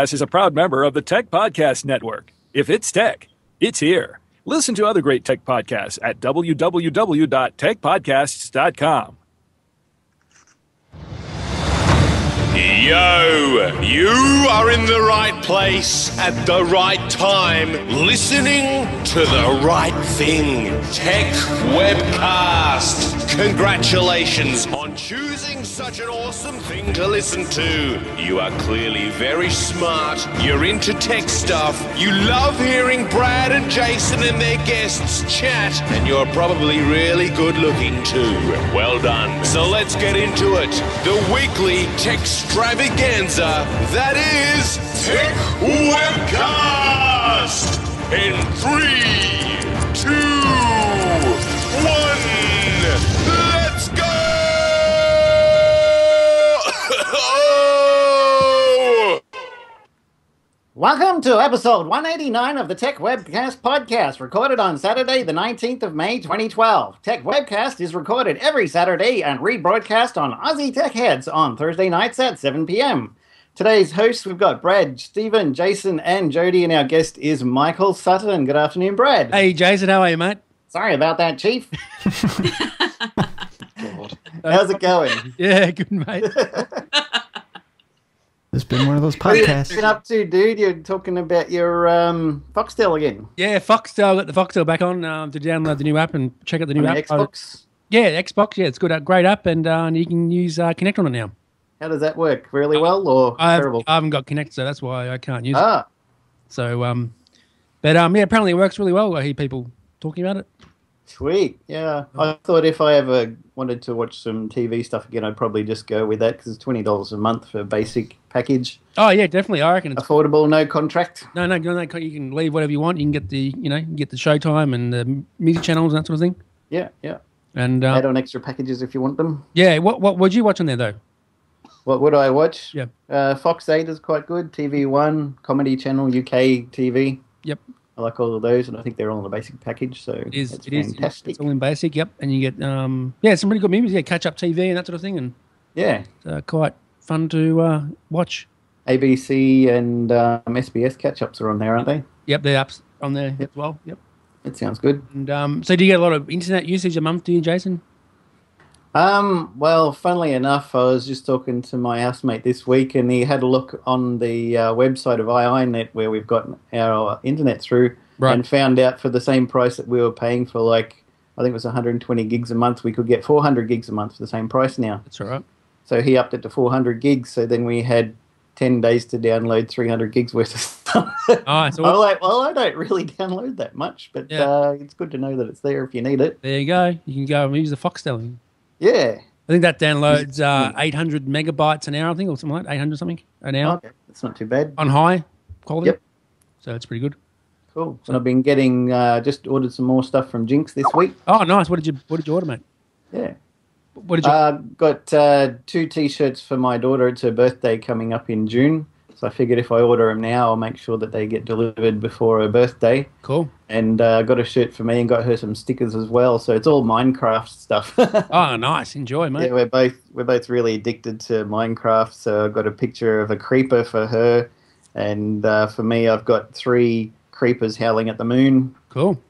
is a proud member of the Tech Podcast Network. If it's tech, it's here. Listen to other great tech podcasts at www.techpodcasts.com. Yo, you are in the right place at the right time, listening to the right thing. Techwebcast. Congratulations on choosing such an awesome thing to listen to. You are clearly very smart. You're into tech stuff. You love hearing Brad and Jason and their guests chat, and you're probably really good looking too. Well done. So let's get into it. The weekly tech extravaganza that is Techwebcast. In 3, 2, 1, let's go! Welcome to episode 189 of the Tech Webcast podcast, recorded on Saturday, the 19th of May, 2012. Tech Webcast is recorded every Saturday and rebroadcast on Aussie Tech Heads on Thursday nights at 7 p.m. Today's hosts, we've got Brad, Stephen, Jason, and Jody, and our guest is Michael Sutton. Good afternoon, Brad. Hey, Jason, how are you, mate? Sorry about that, Chief. How's it going? Yeah, good, mate. It's been one of those What podcasts. have you been up to, dude? You're talking about your Foxtel again. Yeah, Foxtel, got the Foxtel back on to download the new app and check out the new On the app. Xbox? Yeah, Xbox, yeah, it's good, great app, and you can use Connect on it now. How does that work? Really well or terrible? I haven't got Connect, so that's why I can't use it. Ah, So, yeah, apparently it works really well. I hear people talking about it. sweet. Yeah. I thought if I ever wanted to watch some TV stuff again, I'd probably just go with that because it's $20 a month for a basic package. Oh, yeah, definitely. I reckon it's Affordable, no contract. No, you can leave whatever you want. You can get the, get the Showtime and the music channels and that sort of thing. Yeah, yeah. And Add on extra packages if you want them. yeah, what would you watch on there though? What would I watch? Yeah. Fox 8 is quite good. TV1, Comedy Channel, UK TV. Yep. I like all of those, and I think they're all in the basic package, so It is. it's It is. fantastic. It's all in basic. Yep, and you get some pretty good movies. Yeah, catch up TV and that sort of thing, and Yeah. it's quite fun to watch. ABC and SBS catch-ups are on there, aren't they? Yep, the apps on there as well. Yep. That sounds good. And so, do you get a lot of internet usage a month? Do you, Jason? Well, funnily enough, I was just talking to my housemate this week, and he had a look on the website of iiNet where we've got our internet through, Right. and found out for the same price that we were paying for, like, I think it was 120 gigs a month, we could get 400 gigs a month for the same price now. That's all right. So he upped it to 400 gigs, so then we had 10 days to download 300 gigs worth of stuff. Oh, so I was like, well, I don't really download that much, but Yeah. it's good to know that it's there if you need it. there you go. You can go and use the Foxtel. Yeah. I think that downloads 800 megabytes an hour, I think, or something like 800 something an hour Okay, that's not too bad. on high quality. Yep. So it's pretty good. Cool. And I've been getting just ordered some more stuff from Jinx this week. Oh, nice. What did you order, mate? Yeah. What did you? Got 2 T-shirts for my daughter. It's her birthday coming up in June, so I figured if I order them now, I'll make sure that they get delivered before her birthday. Cool. And got a shirt for me and got her some stickers as well. So it's all Minecraft stuff. Oh, nice. Enjoy, mate. Yeah, we're both really addicted to Minecraft. So I've got a picture of a creeper for her, and for me, I've got 3 creepers howling at the moon. Cool.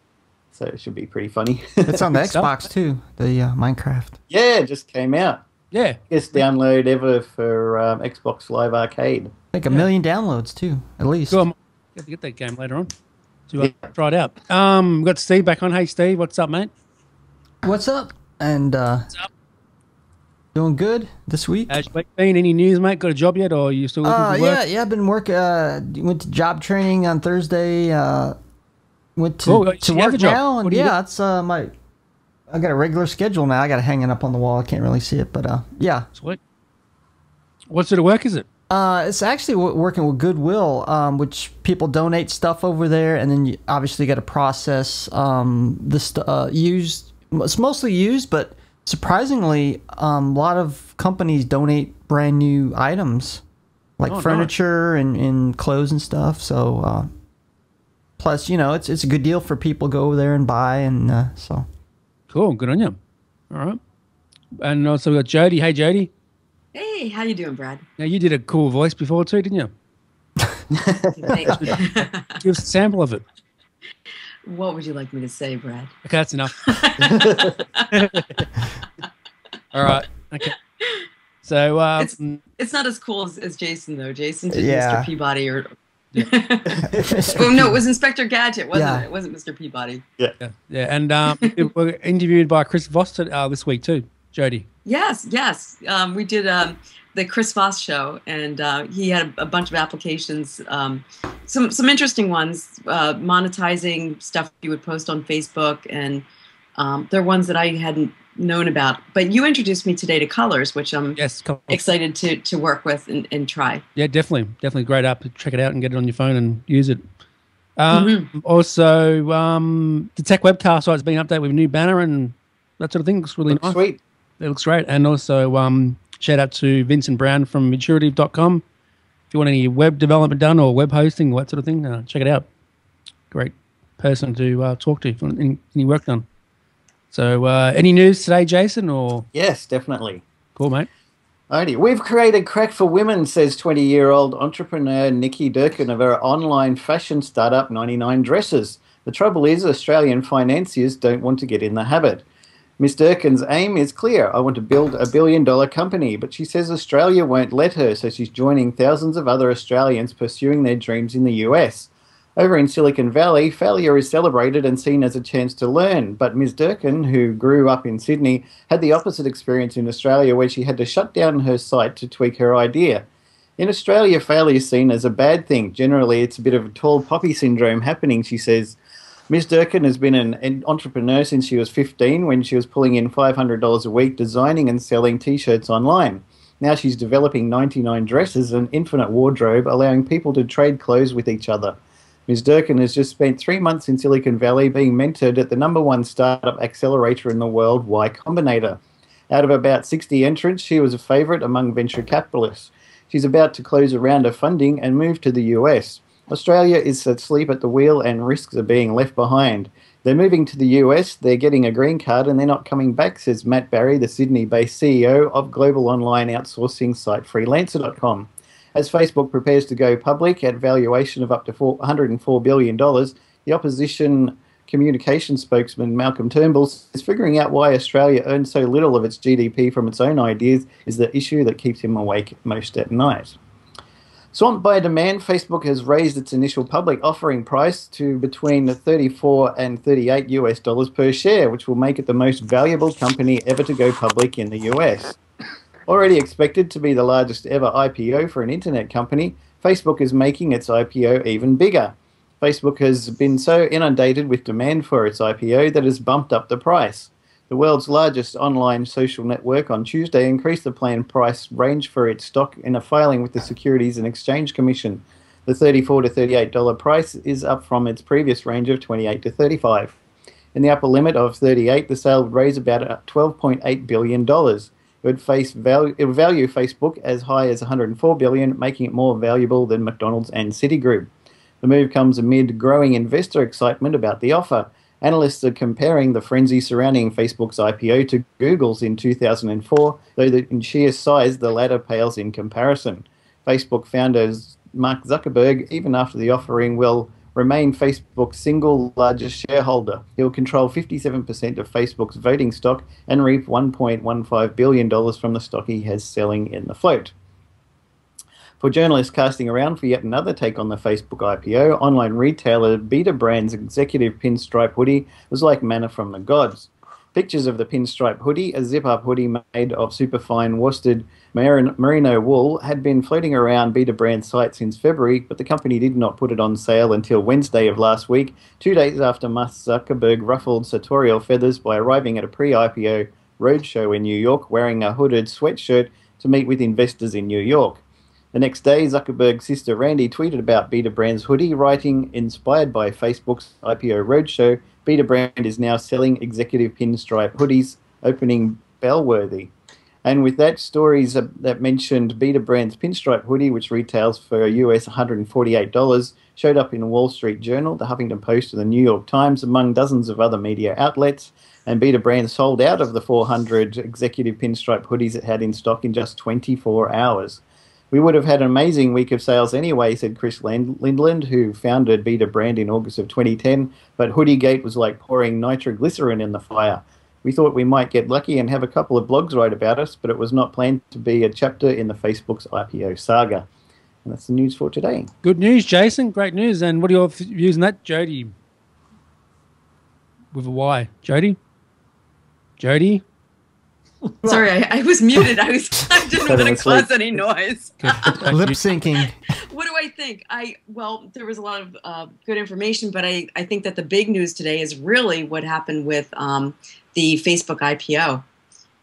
So it should be pretty funny. It's on the Good stuff. Xbox too, the Minecraft. Yeah, it just came out. Yeah. Biggest download ever for Xbox Live Arcade. I think a million downloads too, at least. Cool. Have to get that game later on. To try it out. We've got Steve back on. Hey, Steve, what's up, mate? What's up? And What's up? doing good this week. How's your week been? Any news, mate? Got a job yet, or are you still looking for work? Yeah, I've been working. Went to job training on Thursday. Went to, Cool. to So you have work a job. now, What and do you do? it's my. I got a regular schedule now. I got it hanging up on the wall. I can't really see it, but yeah. Sweet. What sort of work is it? It's actually working with Goodwill, which people donate stuff over there, and then you obviously got to process the used. It's mostly used, but surprisingly, a lot of companies donate brand new items, like Oh, furniture and clothes and stuff. So, plus, it's a good deal for people to go over there and buy, and so. Cool. Good on you. All right. And also we got Jody. Hey, Jody. Hey, how you doing, Brad? Now, you did a cool voice before too, didn't you? Give us a sample of it. What would you like me to say, Brad? Okay, that's enough. All right. Okay. So it's not as cool as Jason though. Jason did Yeah. Mr. Peabody or. Oh no, it was Inspector Gadget, wasn't it? It wasn't Mr. Peabody. Yeah. And we were interviewed by Chris Voss this week too, Jody. Yes. We did the Chris Voss show, and he had a bunch of applications, some interesting ones, monetizing stuff you would post on Facebook, and they're ones that I hadn't known about. But you introduced me today to Colors, which I'm excited to work with and try. Yeah, definitely great app. Check it out and get it on your phone and use it. Also, the Tech Webcast site's been updated with a new banner and that sort of thing. Looks really nice. Sweet. It looks great. And also, shout out to Vincent Brown from Maturative.com. If you want any web development done or web hosting or that sort of thing, check it out. Great person to talk to if you want any work done. So, any news today, Jason? Or yes, definitely. Cool, mate. Alrighty. We've created crack for women, says 20-year-old entrepreneur Nikki Durkin of her online fashion startup 99 Dresses. The trouble is Australian financiers don't want to get in the habit. Miss Durkin's aim is clear. I want to build a billion-dollar company, but she says Australia won't let her, so she's joining thousands of other Australians pursuing their dreams in the US. Over in Silicon Valley, failure is celebrated and seen as a chance to learn. But Ms. Durkin, who grew up in Sydney, had the opposite experience in Australia where she had to shut down her site to tweak her idea. In Australia, failure is seen as a bad thing. Generally, it's a bit of a tall poppy syndrome happening, she says. Ms. Durkin has been an entrepreneur since she was 15 when she was pulling in $500 a week designing and selling T-shirts online. Now she's developing 99 Dresses, an infinite wardrobe, allowing people to trade clothes with each other. Ms. Durkin has just spent 3 months in Silicon Valley being mentored at the #1 startup accelerator in the world, Y Combinator. Out of about 60 entrants, she was a favourite among venture capitalists. She's about to close a round of funding and move to the US. Australia is asleep at the wheel and risks are being left behind. They're moving to the US, they're getting a green card and they're not coming back, says Matt Barry, the Sydney-based CEO of global online outsourcing site Freelancer.com. As Facebook prepares to go public at valuation of up to $104 billion, the opposition communication spokesman Malcolm Turnbull is figuring out why Australia earns so little of its GDP from its own ideas is the issue that keeps him awake most at night. Swamped by demand, Facebook has raised its initial public offering price to between $34 and $38 per share, which will make it the most valuable company ever to go public in the US. Already expected to be the largest ever IPO for an internet company, Facebook is making its IPO even bigger. Facebook has been so inundated with demand for its IPO that it has bumped up the price. The world's largest online social network on Tuesday increased the planned price range for its stock in a filing with the Securities and Exchange Commission. The $34 to $38 price is up from its previous range of $28 to $35. In the upper limit of $38, the sale would raise about $12.8 billion. It would value Facebook as high as $104 billion, making it more valuable than McDonald's and Citigroup. The move comes amid growing investor excitement about the offer. Analysts are comparing the frenzy surrounding Facebook's IPO to Google's in 2004, though in sheer size the latter pales in comparison. Facebook founder Mark Zuckerberg, even after the offering, will remain Facebook's single largest shareholder. He will control 57% of Facebook's voting stock and reap $1.15 billion from the stock he has selling in the float. For journalists casting around for yet another take on the Facebook IPO, online retailer Beta Brand's executive pinstripe hoodie was like manna from the gods. Pictures of the pinstripe hoodie, a zip-up hoodie made of superfine worsted merino wool, had been floating around Beta Brand's site since February, but the company did not put it on sale until Wednesday of last week, 2 days after Zuckerberg ruffled sartorial feathers by arriving at a pre-IPO roadshow in New York wearing a hooded sweatshirt to meet with investors in New York. The next day, Zuckerberg's sister Randy tweeted about Beta Brand's hoodie, writing, "Inspired by Facebook's IPO roadshow, Beta Brand is now selling executive pinstripe hoodies, opening bellworthy." And with that, stories that mentioned Beta Brand's pinstripe hoodie, which retails for US $148, showed up in the Wall Street Journal, the Huffington Post, and the New York Times, among dozens of other media outlets. And Beta Brand sold out of the 400 executive pinstripe hoodies it had in stock in just 24 hours. We would have had an amazing week of sales anyway, said Chris Lindland, who founded Beta Brand in August of 2010, but Hoodiegate was like pouring nitroglycerin in the fire. We thought we might get lucky and have a couple of blogs write about us, but it was not planned to be a chapter in the Facebook's IPO saga. And that's the news for today. Good news, Jason. Great news. And what are your views on that, Jody? With a Y. Jody? Jody? Sorry, I was muted. I didn't want to cause any noise. Lip syncing. What do I think? Well, there was a lot of good information, but I think that the big news today is really what happened with the Facebook IPO.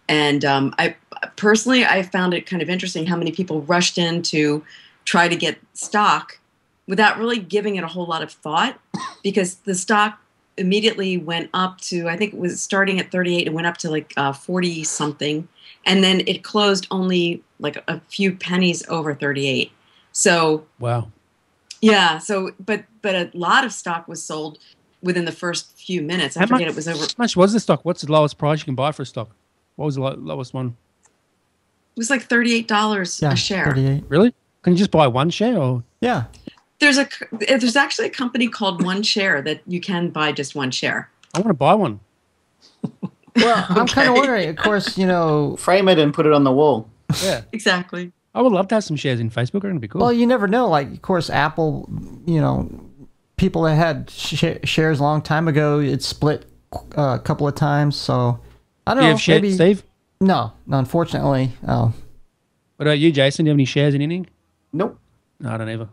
And I personally found it kind of interesting how many people rushed in to try to get stock without really giving it a whole lot of thought, because the stock immediately went up to, I think it was starting at 38, it went up to like 40 something, and then it closed only like a few pennies over 38. So wow, yeah. So but a lot of stock was sold within the first few minutes. I forget, it was over. How much was the stock? What's the lowest price you can buy for a stock? What was the lowest one? It was like $38 a share. 38. Really? Can you just buy one share? Or Yeah. There's actually a company called One Share that you can buy just one share. I want to buy one. Well, I'm kind of wondering, of course, frame it and put it on the wall. Yeah, exactly. I would love to have some shares in Facebook. It's going to be cool. Well, you never know. Like, of course, Apple, people that had shares a long time ago, it split a couple of times. So I don't know. Do you have shares, Steve? No, unfortunately. Oh. What about you, Jason? Do you have any shares in anything? Nope. No, I don't either.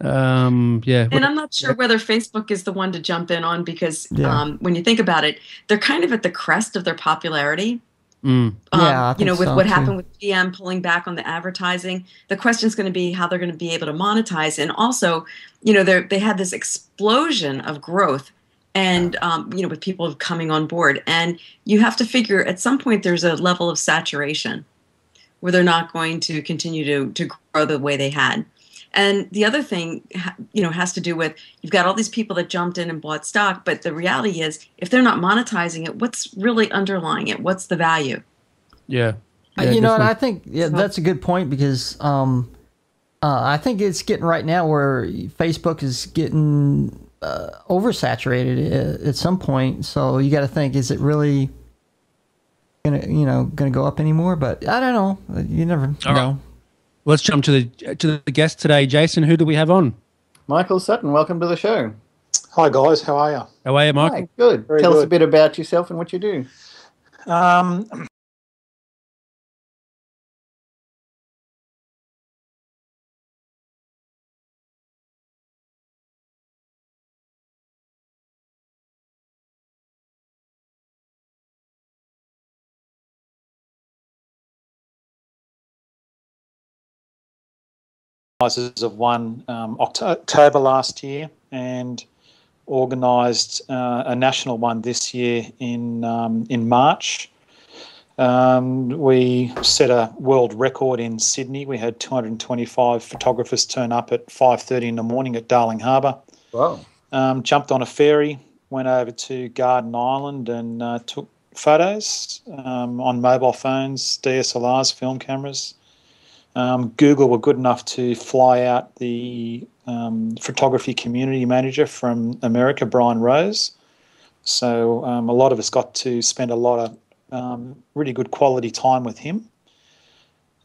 Yeah. And I'm not sure whether Facebook is the one to jump in on, because when you think about it, they're kind of at the crest of their popularity. Yeah, I think with so, what too. happened with GM pulling back on the advertising, the question is going to be how they're going to be able to monetize. And also, they had this explosion of growth, and with people coming on board. And you have to figure at some point there's a level of saturation where they're not going to continue to grow the way they had. And the other thing, has to do with, you've got all these people that jumped in and bought stock, but the reality is, if they're not monetizing it, what's really underlying it? What's the value? Yeah. And I think that's a good point, because I think it's getting right now where Facebook is getting oversaturated at some point. So you got to think, is it really gonna go up anymore? But I don't know. You never know. Right. Let's jump to the guest today, Jason. Who do we have on? Michael Sutton, welcome to the show. Hi guys, how are you? How are you, Michael? Hi, good. Tell us a bit about yourself and what you do. Have won October last year, and organised a national one this year in March. We set a world record in Sydney. We had 225 photographers turn up at 5:30 in the morning at Darling Harbour. Wow. Jumped on a ferry, went over to Garden Island, and took photos on mobile phones, DSLRs, film cameras. Google were good enough to fly out the photography community manager from America, Brian Rose. So a lot of us got to spend a lot of really good quality time with him.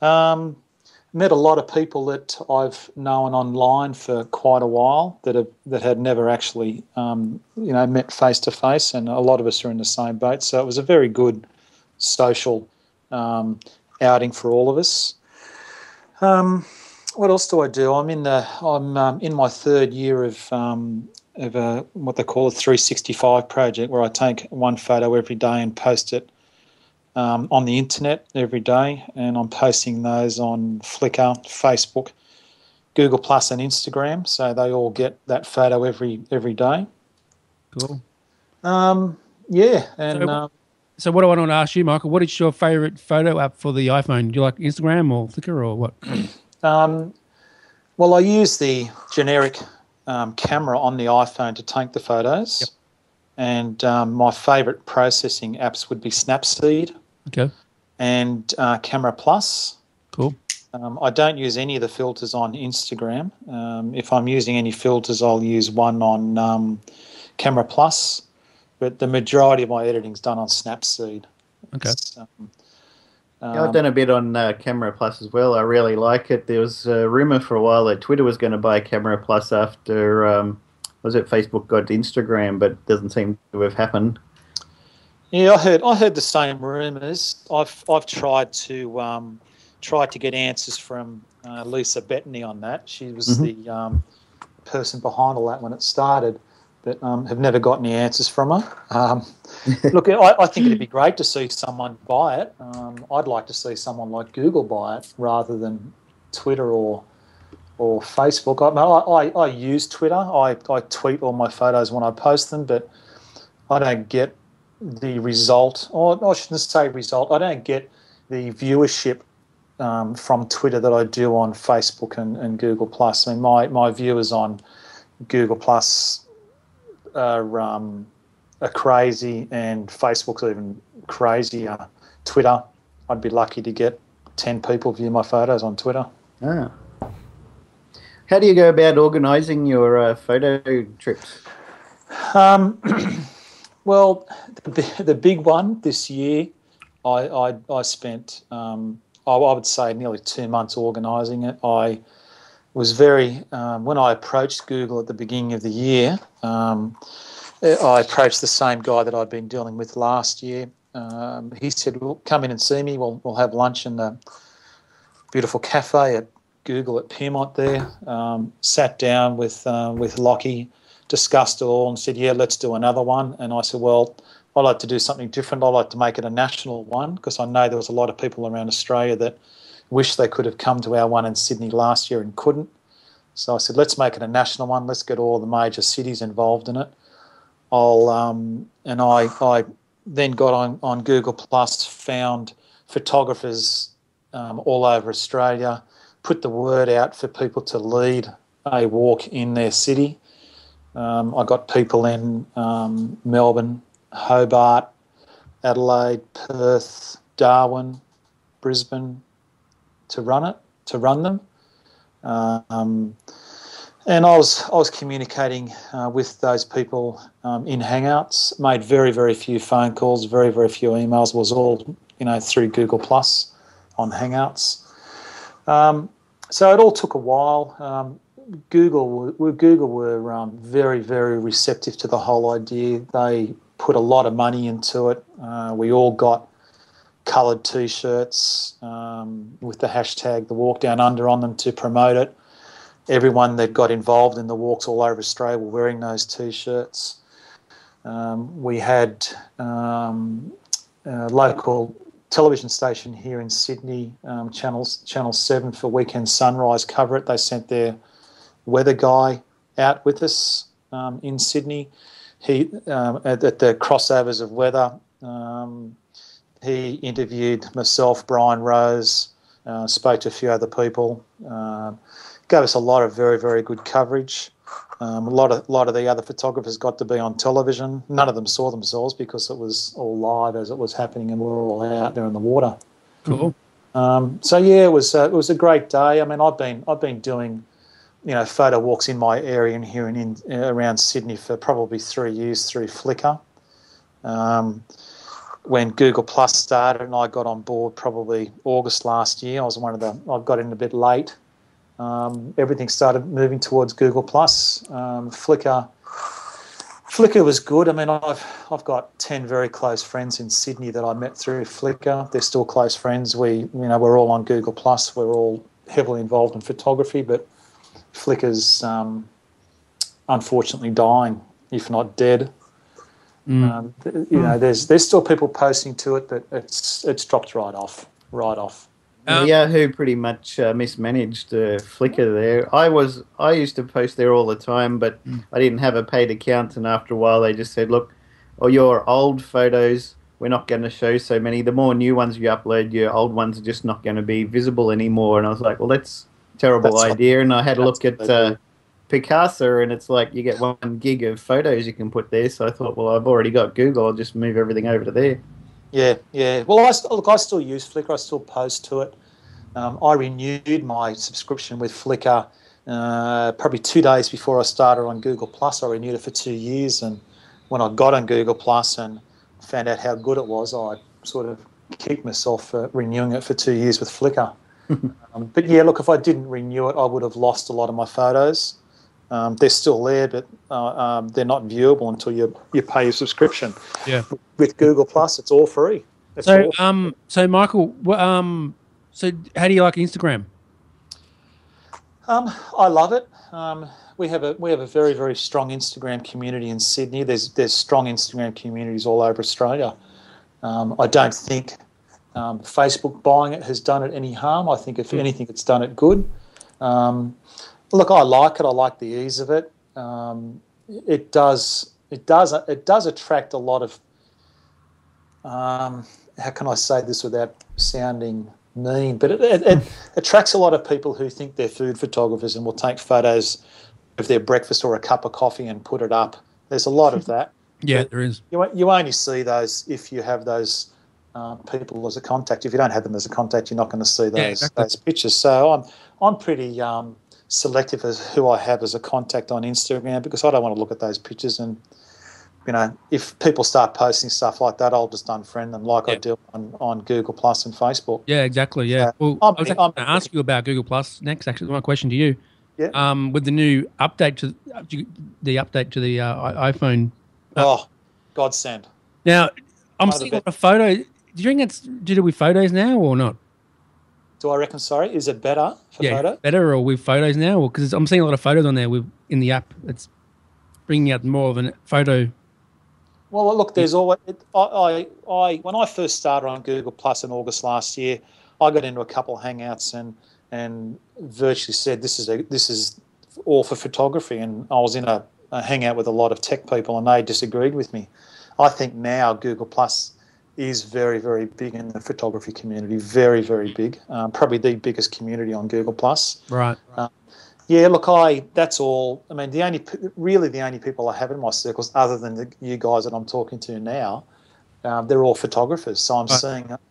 Met a lot of people that I've known online for quite a while that had never actually met face to face, and a lot of us are in the same boat. So it was a very good social outing for all of us. What else do I do? I'm in my third year of what they call a 365 project, where I take one photo every day and post it on the internet every day, and I'm posting those on Flickr, Facebook, Google Plus, and Instagram, so they all get that photo every day. Cool. So what I want to ask you, Michael, what is your favourite photo app for the iPhone? Do you like Instagram or Flickr or what? Well, I use the generic camera on the iPhone to take the photos. Yep. And my favourite processing apps would be Snapseed. Okay. And Camera Plus. Cool. I don't use any of the filters on Instagram. If I'm using any filters, I'll use one on Camera Plus, but the majority of my editing is done on Snapseed. Okay. Yeah, I've done a bit on Camera Plus as well. I really like it. There was a rumor for a while that Twitter was going to buy Camera Plus after, was it Facebook got Instagram, but it doesn't seem to have happened. Yeah, I heard the same rumours. I've tried to get answers from Lisa Bettany on that. She was the person behind all that when it started, but have never got any answers from her. Look, I think it'd be great to see someone buy it. I'd like to see someone like Google buy it rather than Twitter or Facebook. I use Twitter. I tweet all my photos when I post them, but I don't get the result, or I shouldn't say result, I don't get the viewership from Twitter that I do on Facebook and Google+. I mean, my viewers on Google+ are crazy, and Facebook's even crazier. Twitter, I'd be lucky to get 10 people view my photos on Twitter. Ah. How do you go about organising your photo trips? Well, the big one this year, I spent, I would say, nearly 2 months organising it. I was when I approached Google at the beginning of the year, I approached the same guy that I'd been dealing with last year. He said, well, come in and see me. We'll have lunch in the beautiful cafe at Google at Piermont there. Sat down with Lockie, discussed it all and said, yeah, let's do another one. And I said, well, I'd like to do something different. I'd like to make it a national one, because I know there was a lot of people around Australia that wish they could have come to our one in Sydney last year and couldn't. So I said, let's make it a national one. Let's get all the major cities involved in it. I then got on Google Plus, found photographers all over Australia, put the word out for people to lead a walk in their city. I got people in Melbourne, Hobart, Adelaide, Perth, Darwin, Brisbane to run them. And I was communicating with those people in Hangouts, made very, very few phone calls, very, very few emails, was all, through Google Plus on Hangouts. So it all took a while. Google were very, very receptive to the whole idea. They put a lot of money into it. We all got coloured T-shirts with the hashtag The Walk Down Under on them to promote it. Everyone that got involved in the walks all over Australia were wearing those T-shirts. We had a local television station here in Sydney, Channel 7 for Weekend Sunrise cover it. They sent their weather guy out with us in Sydney. He at the crossovers of weather, he interviewed myself, Brian Rose, spoke to a few other people, gave us a lot of very, very good coverage. A lot of the other photographers got to be on television. None of them saw themselves because it was all live as it was happening, and we were all out there in the water. Cool. So yeah, it was a great day. I mean, I've been doing photo walks in my area and here and around Sydney for probably 3 years through Flickr. When Google Plus started and I got on board probably August last year, I got in a bit late. Everything started moving towards Google Plus. Flickr was good. I mean, I've got 10 very close friends in Sydney that I met through Flickr. They're still close friends. We're all on Google Plus. We're all heavily involved in photography, but Flickr's unfortunately dying, if not dead. There's still people posting to it, but it's dropped right off. Yahoo pretty much mismanaged Flickr there. I used to post there all the time, but I didn't have a paid account, and after a while they just said, look, your old photos, we're not going to show so many. The more new ones you upload, your old ones are just not going to be visible anymore. And I was like, well, that's a terrible idea. And I had a look at Picasa, and it's like you get 1 gig of photos you can put there. So I thought, well, I've already got Google. I'll just move everything over to there. Yeah. Well, I still use Flickr. I still post to it. I renewed my subscription with Flickr probably 2 days before I started on Google+. I renewed it for 2 years, and when I got on Google+ and found out how good it was, I sort of kicked myself for renewing it for 2 years with Flickr. But yeah, look, if I didn't renew it, I would have lost a lot of my photos. They're still there, but they're not viewable until you pay your subscription. Yeah. With Google+, it's all free. So Michael, so how do you like Instagram? I love it. We have a very, very strong Instagram community in Sydney. There's strong Instagram communities all over Australia. I don't think Facebook buying it has done it any harm. I think if anything, it's done it good. Look, I like it. I like the ease of it. It does attract a lot of. How can I say this without sounding mean? But it attracts a lot of people who think they're food photographers and will take photos of their breakfast or a cup of coffee and put it up. There's a lot of that. Yeah, there is. You only see those if you have those people as a contact. If you don't have them as a contact, you're not going to see those pictures. So I'm pretty selective as who I have as a contact on Instagram, because I don't want to look at those pictures. And if people start posting stuff like that, I'll just unfriend them like I do on Google Plus and Facebook. Yeah, exactly. Yeah. Well, I was going to ask you about Google Plus next. Actually, my question to you. Yeah. With the new update to the iPhone. Godsend. Now, I'm seeing a photo. Do you think it's to do with photos now or not? Do I reckon? Sorry, is it better for photo? Better or with photos now? Because I'm seeing a lot of photos on there in the app. It's bringing out more of a photo. Well, look, there's always. When I first started on Google Plus in August last year, I got into a couple of hangouts and virtually said this is all for photography, and I was in a hangout with a lot of tech people, and they disagreed with me. I think now Google Plus is very, very big in the photography community, very, very big. Probably the biggest community on Google Plus. Right. Yeah, look, that's all. I mean, the only people I have in my circles, other than you guys that I'm talking to now, they're all photographers. So I'm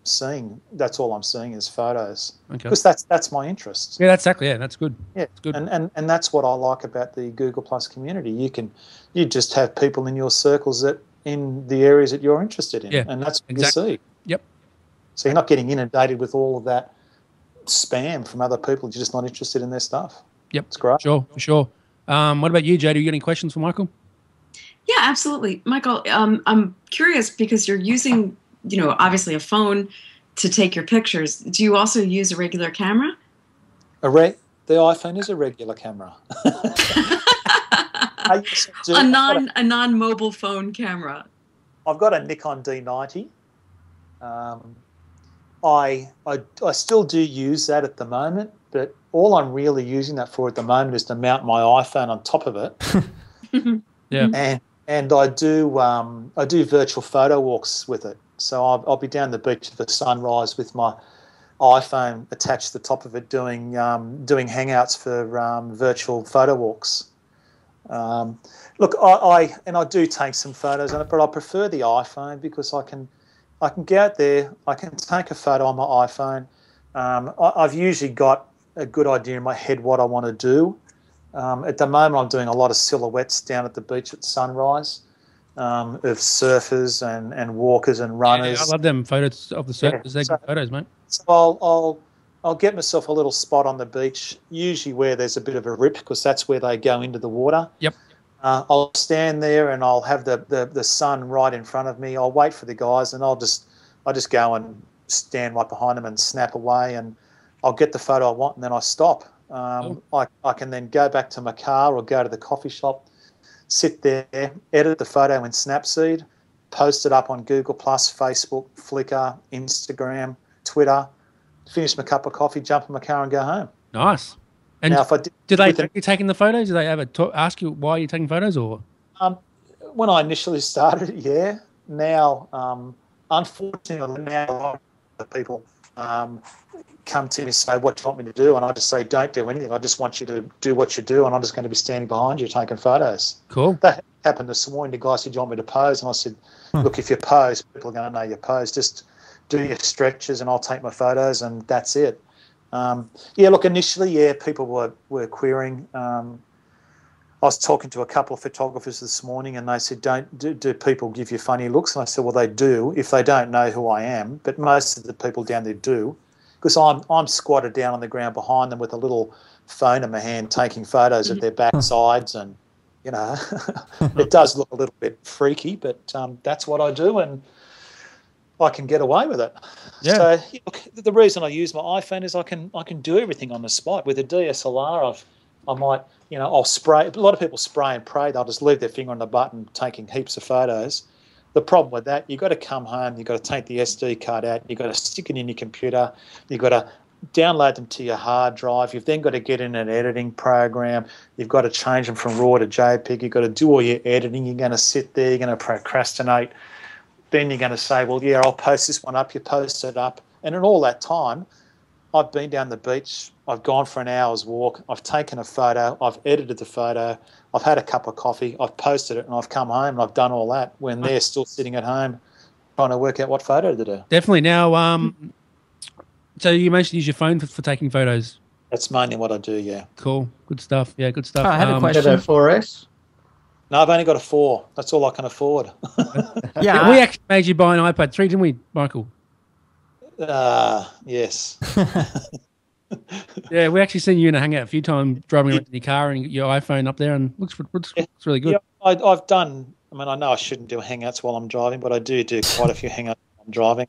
seeing that's all I'm seeing is photos, because that's my interest. Yeah, that's good. Yeah, it's good. And that's what I like about the Google Plus community. You just have people in your circles that in the areas that you're interested in, and that's what you see. Yep. So you're not getting inundated with all of that spam from other people. You're just not interested in their stuff. Yep, it's great. Sure. What about you, Jay? Do you got any questions for Michael? Yeah, absolutely, Michael. I'm curious because you're using, obviously a phone to take your pictures. Do you also use a regular camera? The iPhone is a regular camera. A non-mobile phone camera. I've got a Nikon D90. I still do use that at the moment, but all I'm really using that for at the moment is to mount my iPhone on top of it. Yeah. And I do virtual photo walks with it. So I'll be down the beach at the sunrise with my iPhone attached to the top of it, doing hangouts for virtual photo walks. Look, I do take some photos on it, but I prefer the iPhone because I can get out there, I can take a photo on my iPhone. I've usually got a good idea in my head what I want to do. At the moment, I'm doing a lot of silhouettes down at the beach at sunrise of surfers and walkers and runners. Yeah, I love them photos of the surfers. They're good photos, mate. So I'll get myself a little spot on the beach, usually where there's a bit of a rip, because that's where they go into the water. Yep. I'll stand there and I'll have the sun right in front of me. I'll wait for the guys and I'll just go and stand right behind them and snap away, and I'll get the photo I want and then I stop. I can then go back to my car or go to the coffee shop, sit there, edit the photo in Snapseed, post it up on Google+, Facebook, Flickr, Instagram, Twitter, finish my cup of coffee, jump in my car and go home. Nice. And now, do they think you're taking the photos? Do they ever ask you why you're taking photos? Or when I initially started, yeah. Now, unfortunately, now a lot of people come to me and say, what do you want me to do? And I just say, don't do anything. I just want you to do what you do, and I'm just going to be standing behind you taking photos. Cool. That happened this morning. The guy said, do you want me to pose? And I said, look, if you pose, people are going to know you pose. Just do your stretches and I'll take my photos, and that's it. Yeah, look, initially, people were querying. I was talking to a couple of photographers this morning, and they said, do people give you funny looks? And I said, well, they do if they don't know who I am, but most of the people down there do, because I'm squatted down on the ground behind them with a little phone in my hand taking photos of their backsides, and, you know, it does look a little bit freaky, but that's what I do, and I can get away with it. Yeah. So look, the reason I use my iPhone is I can do everything on the spot. With a DSLR, I might, you know, I'll spray. A lot of people spray and pray. They'll just leave their finger on the button, taking heaps of photos. The problem with that, you've got to come home, you've got to take the SD card out, you've got to stick it in your computer, you've got to download them to your hard drive. You've then got to get in an editing program. You've got to change them from RAW to JPEG. You've got to do all your editing. You're going to sit there. You're going to procrastinate. Then you're going to say, well, yeah, I'll post this one up. You post it up. And in all that time, I've been down the beach. I've gone for an hour's walk. I've taken a photo. I've edited the photo. I've had a cup of coffee. I've posted it, and I've come home and I've done all that when they're still sitting at home trying to work out what photo to do. Definitely. Now, so you mentioned use your phone for taking photos. That's mainly what I do, yeah. Cool. Good stuff. Yeah, good stuff. Oh, I had a question. 4S? No, I've only got a 4. That's all I can afford. Yeah, we actually made you buy an iPad 3, didn't we, Michael? Yes. Yeah, we actually seen you in a hangout a few times driving around in your car and your iPhone up there, and looks really good. Yeah, I've done. I mean, I know I shouldn't do hangouts while I'm driving, but I do quite a few hangouts while I'm driving.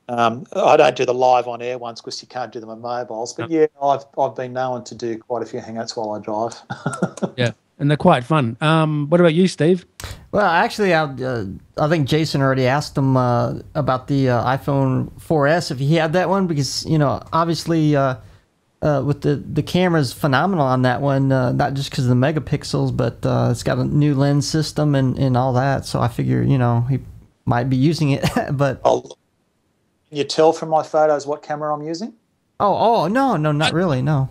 I don't do the live on air ones because you can't do them on mobiles. But yeah, I've been known to do quite a few hangouts while I drive. Yeah, and they're quite fun. What about you, Steve? Well, actually, I think Jason already asked him about the iPhone 4S if he had that one, because, you know, obviously with the camera's phenomenal on that one, not just because of the megapixels, but it's got a new lens system and all that. So I figure, you know, he might be using it. But Can you tell from my photos what camera I'm using? Oh, no, not really, no.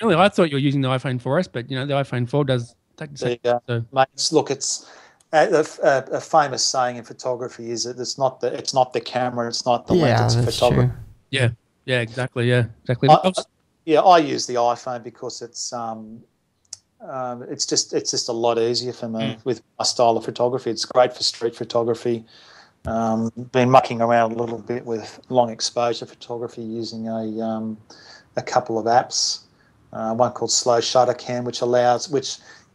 Really, I thought you were using the iPhone 4S, but, you know, the iPhone 4 does take the same. So. Mate, look, it's a famous saying in photography is that it's not the camera, it's not the lens, it's photography. True. Yeah, exactly. I use the iPhone because it's just a lot easier for me with my style of photography. It's great for street photography. Been mucking around a little bit with long exposure photography using a couple of apps. One called Slow Shutter Cam, which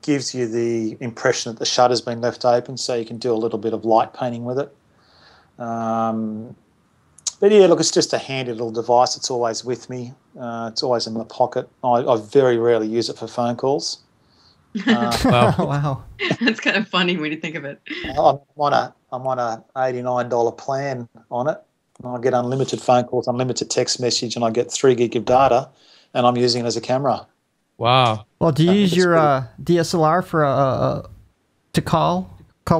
gives you the impression that the shutter's been left open, so you can do a little bit of light painting with it. But yeah, look, it's just a handy little device. It's always with me. It's always in my pocket. I very rarely use it for phone calls. Wow. That's kind of funny when you think of it. I'm on a $89 plan on it. I get unlimited phone calls, unlimited text message, and I get 3 gig of data, and I'm using it as a camera. Wow. Well, do you use your DSLR for to call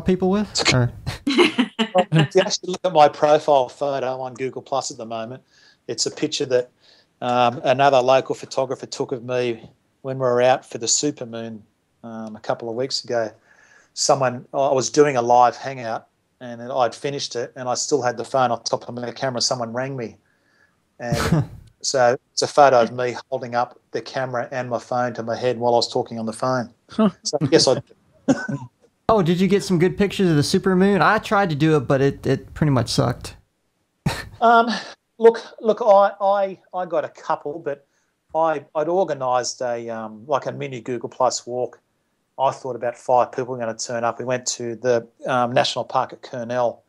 people with? Or? If you actually look at my profile photo on Google Plus at the moment, it's a picture that another local photographer took of me when we were out for the supermoon a couple of weeks ago. I was doing a live hangout, and I'd finished it, and I still had the phone on top of my camera. Someone rang me, and so it's a photo of me holding up the camera and my phone to my head while I was talking on the phone. So yes, I did. Oh, did you get some good pictures of the supermoon? I tried to do it, but it pretty much sucked. Look, I got a couple, but I'd organised a mini Google Plus walk. I thought about 5 people were going to turn up. We went to the National Park at Kurnell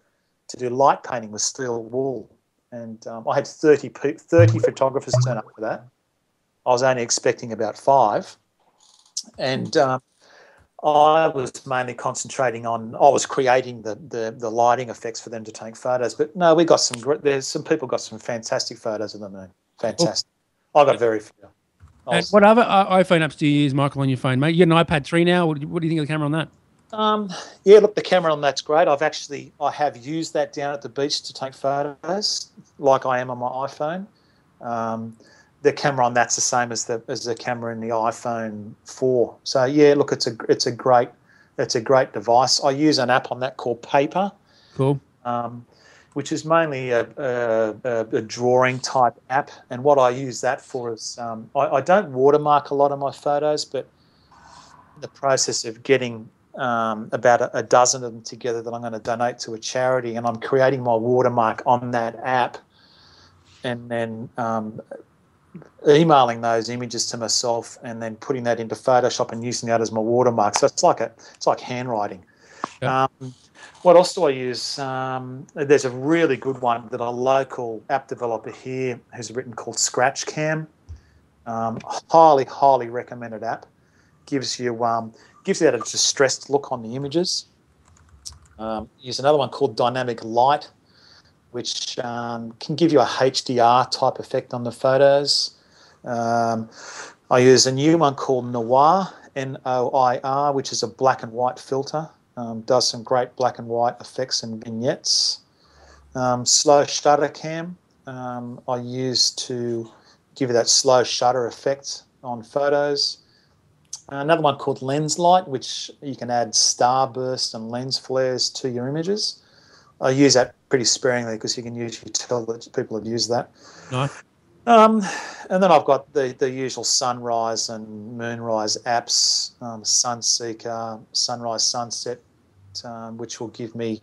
to do light painting with steel wool, and I had 30 photographers turn up for that. I was only expecting about 5, and I was mainly concentrating on. I was creating the lighting effects for them to take photos. But no, we got some. There's some people got some fantastic photos of the moon. Fantastic. I got very few. And what other iPhone apps do you use, Michael, on your phone, mate? You got an iPad 3 now. What do you think of the camera on that? Yeah, look, the camera on that's great. I have used that down at the beach to take photos, like I am on my iPhone. The camera on that's the same as the camera in the iPhone 4. So yeah, look, it's a great device. I use an app on that called Paper. Cool. which is mainly a drawing type app. And what I use that for is I don't watermark a lot of my photos, but in the process of getting about a dozen of them together that I'm going to donate to a charity, and I'm creating my watermark on that app, and then emailing those images to myself, and then putting that into Photoshop and using that as my watermark. So it's like handwriting. Yep. What else do I use? There's a really good one that a local app developer here has written called ScratchCam. Highly recommended app. Gives you that a distressed look on the images. Use another one called Dynamic Light, which can give you a HDR type effect on the photos. I use a new one called Noir, Noir, which is a black and white filter. Does some great black and white effects and vignettes. Slow shutter cam I use to give you that slow shutter effect on photos. Another one called Lens Light, which you can add starburst and lens flares to your images. I use that pretty sparingly because you can usually tell that people have used that. Nice. And then I've got the usual sunrise and moonrise apps, Sunseeker, Sunrise, Sunset, which will give me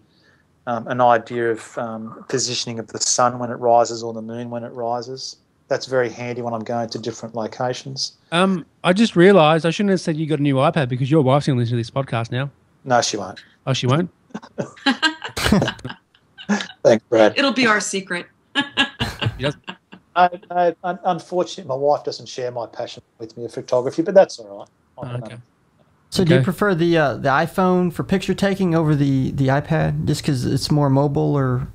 an idea of positioning of the sun when it rises or the moon when it rises. That's very handy when I'm going to different locations. I just realised I shouldn't have said you got a new iPad because your wife's going to listen to this podcast now. No, she won't. Oh, she won't? Thanks, Brad. It'll be our secret. Unfortunately, my wife doesn't share my passion with me of photography, but that's all right. Okay. So do you prefer the iPhone for picture taking over the iPad just because it's more mobile, or?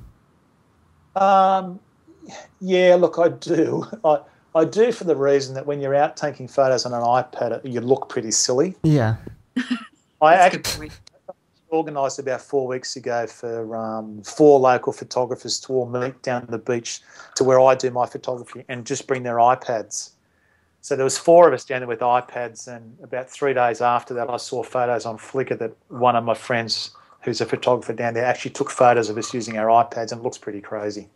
Yeah, look, I do. I do for the reason that when you're out taking photos on an iPad, you look pretty silly. Yeah. I actually organised about 4 weeks ago for 4 local photographers to all meet down the beach to where I do my photography and just bring their iPads. So there was 4 of us down there with iPads, and about 3 days after that I saw photos on Flickr that one of my friends who's a photographer down there actually took photos of us using our iPads, and it looks pretty crazy.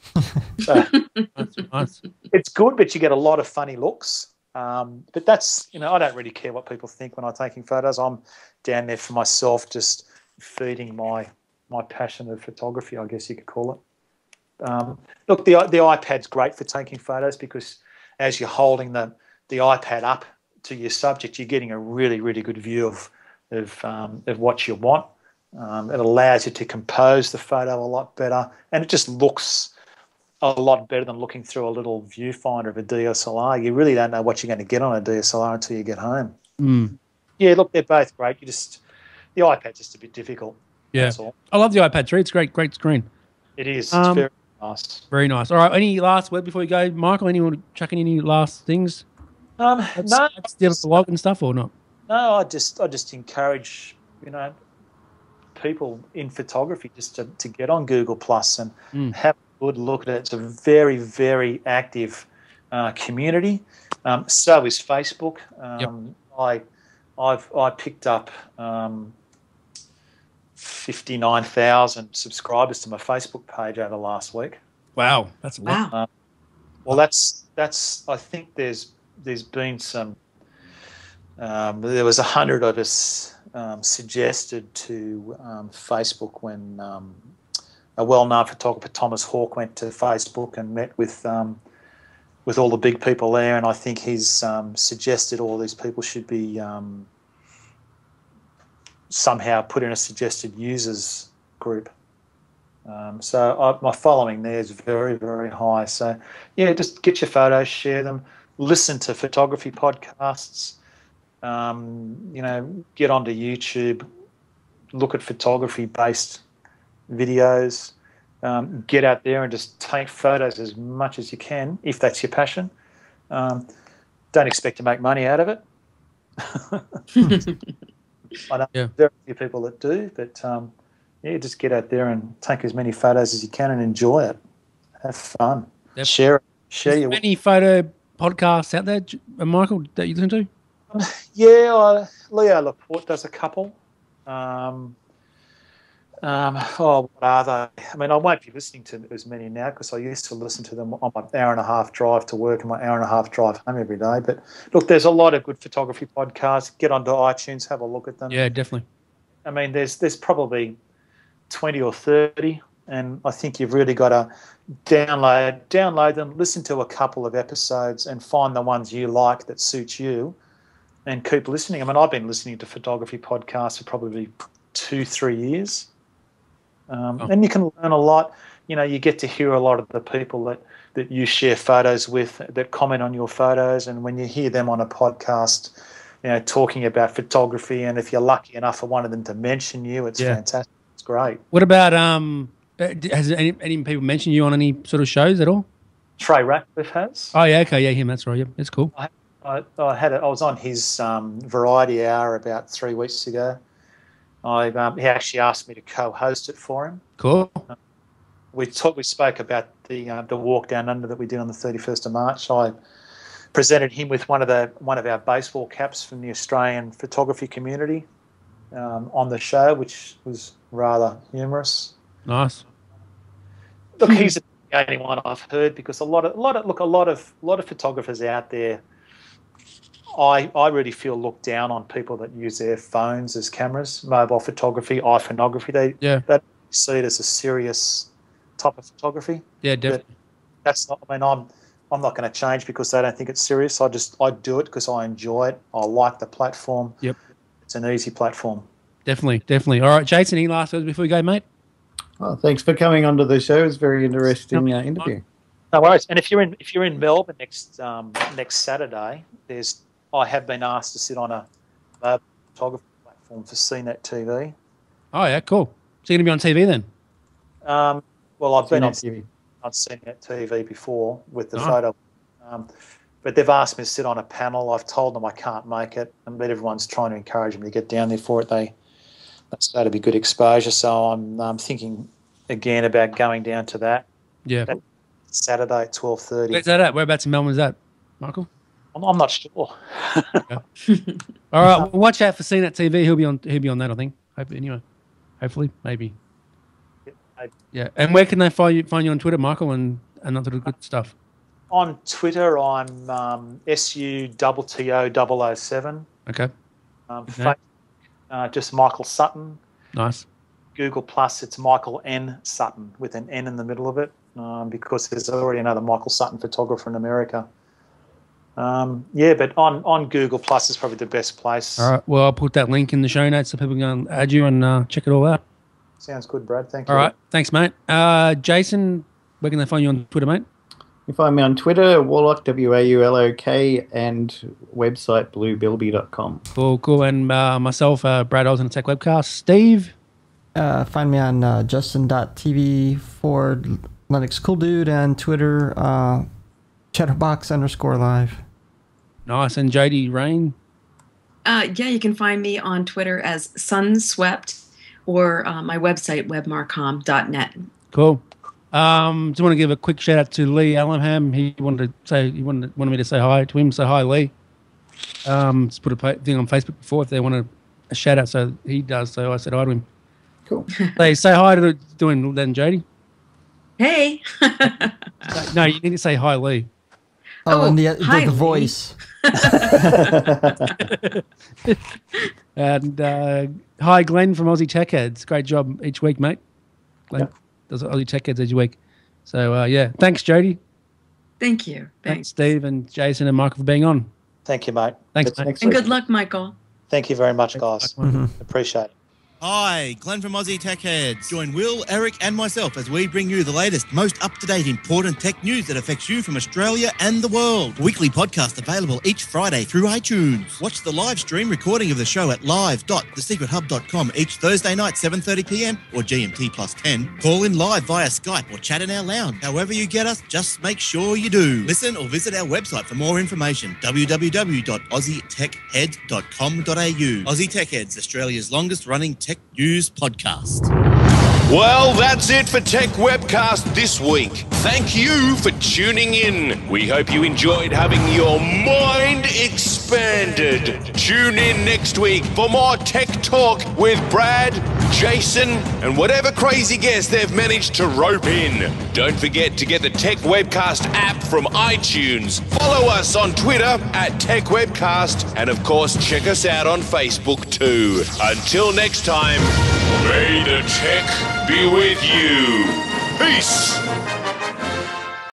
So That's nice. it's good, but you get a lot of funny looks. But that's, I don't really care what people think when I'm taking photos. I'm down there for myself, just feeding my passion of photography, I guess you could call it. Look, the iPad's great for taking photos because as you're holding the iPad up to your subject, you're getting a really, really good view of what you want. It allows you to compose the photo a lot better, and it just looks a lot better than looking through a little viewfinder of a DSLR. You really don't know what you're going to get on a DSLR until you get home. Mm. Yeah, look, they're both great. The iPad's just a bit difficult. Yeah, that's all. I love the iPad 3. It's great screen. It is. It's very nice. Very nice. All right, any last word before you go, Michael? Anyone chucking any last things? No, the blog and stuff or not? No, I just encourage people in photography just to get on Google Plus and have a good look at it. It's a very, very active community. So is Facebook. I picked up 59,000 subscribers to my Facebook page over the last week. Wow, that's a lot. Wow. Well, that's. I think there's been some. There was 100 of us suggested to Facebook when a well-known photographer, Thomas Hawke, went to Facebook and met with all the big people there, and I think he's suggested all these people should be somehow put in a suggested users group. So my following there is very, very high. So, yeah, just get your photos, share them, listen to photography podcasts, get onto YouTube, look at photography-based videos, get out there and just take photos as much as you can, if that's your passion. Don't expect to make money out of it. I know very few people that do, but just get out there and take as many photos as you can and enjoy it. Have fun. Yep. Share your. Any photo podcasts out there, Michael, that you listen to? Yeah, Leo Laporte does a couple. What are they? I mean, I won't be listening to as many now because I used to listen to them on my hour-and-a-half drive to work and my hour-and-a-half drive home every day. But look, there's a lot of good photography podcasts. Get onto iTunes, have a look at them. Yeah, definitely. I mean, there's probably 20 or 30, and I think you've really got to download them, listen to a couple of episodes, and find the ones you like that suits you, and keep listening. I mean, I've been listening to photography podcasts for probably 2-3 years. And you can learn a lot. You know, you get to hear a lot of the people that you share photos with, that comment on your photos, and when you hear them on a podcast, you know, talking about photography, and if you're lucky enough for one of them to mention you, it's fantastic. It's great. What about has any people mentioned you on any sort of shows at all? Trey Ratcliffe has. Oh yeah, okay, yeah, him. That's right. Yeah, it's cool. I was on his variety hour about 3 weeks ago. He actually asked me to co-host it for him. Cool. We spoke about the walk down under that we did on the 31st of March. I presented him with one of our baseball caps from the Australian photography community on the show, which was rather humorous. Nice. Look, he's the only one I've heard, because a lot of photographers out there, I really feel looked down on people that use their phones as cameras, mobile photography, iPhoneography. They see it as a serious type of photography. Yeah, definitely. But that's not. I mean, I'm not going to change because they don't think it's serious. I do it because I enjoy it. I like the platform. Yep. It's an easy platform. Definitely. All right, Jason, any last words before we go, mate? Oh, thanks for coming onto the show. It's a very interesting interview. No worries. And if you're in Melbourne next Saturday, I have been asked to sit on a mobile photography platform for CNET TV. Oh yeah, cool. So you're going to be on TV then? Well, I've been on TV. CNET TV before with the photo, but they've asked me to sit on a panel. I've told them I can't make it, but everyone's trying to encourage me to get down there for it. That's going to be good exposure. So I'm thinking again about going down to that. Yeah. That Saturday at 12:30. Where's that at? Whereabouts in Melbourne is that, Michael? I'm not sure. All right, well, watch out for CNET TV. He'll be on that, I think. Hopefully, maybe. Yeah. And where can they find you on Twitter, Michael, and other good stuff? On Twitter, I'm SUTTO007. Okay. Facebook, just Michael Sutton. Nice. Google Plus, it's Michael N. Sutton with an N in the middle of it, because there's already another Michael Sutton photographer in America. But on Google Plus is probably the best place. All right. Well, I'll put that link in the show notes so people can add you and check it all out. Sounds good, Brad. Thank you. All right. Thanks, mate. Jason, where can they find you on Twitter, mate? You find me on Twitter, Warlock, WAULOK, and website bluebilby.com. Cool. And myself, Brad Oz on the Tech Webcast. Steve? Find me on Justin.tv for Linux Cool Dude, and Twitter, Chatterbox_live. Nice. And JD Rain? You can find me on Twitter as Sunswept, or my website, webmarcom.net. Cool. Just want to give a quick shout out to Lee Allenham. He wanted me to say hi to him. So hi, Lee. Just put a thing on Facebook before if they want a shout out. So he does. So I said hi to him. Cool. Say hi to him then, Jody. Hey. No, you need to say hi, Lee. And hi, the voice. And hi, Glenn from Aussie Tech Heads. Great job each week, mate. Glenn does Aussie Tech Heads each week. So, thanks, Jody. Thank you. Thanks, Steve and Jason and Michael for being on. Thank you, mate. Thanks, mate. And good luck, Michael. Thank you very much, guys. Appreciate it. Hi, Glenn from Aussie Tech Heads. Join Will, Eric and myself as we bring you the latest, most up-to-date, important tech news that affects you from Australia and the world. Weekly podcast available each Friday through iTunes. Watch the live stream recording of the show at live.thesecrethub.com each Thursday night, 7:30pm or GMT +10. Call in live via Skype or chat in our lounge. However you get us, just make sure you do. Listen or visit our website for more information, www.aussietechheads.com.au. Aussie Tech Heads, Australia's longest-running tech news podcast. Well, that's it for Tech Webcast this week. Thank you for tuning in. We hope you enjoyed having your mind expanded. Tune in next week for more tech talk with Brad Jason, and whatever crazy guest they've managed to rope in. Don't forget to get the Tech Webcast app from iTunes. Follow us on Twitter @TechWebcast, and of course check us out on Facebook too. Until next time, may the tech be with you. Peace!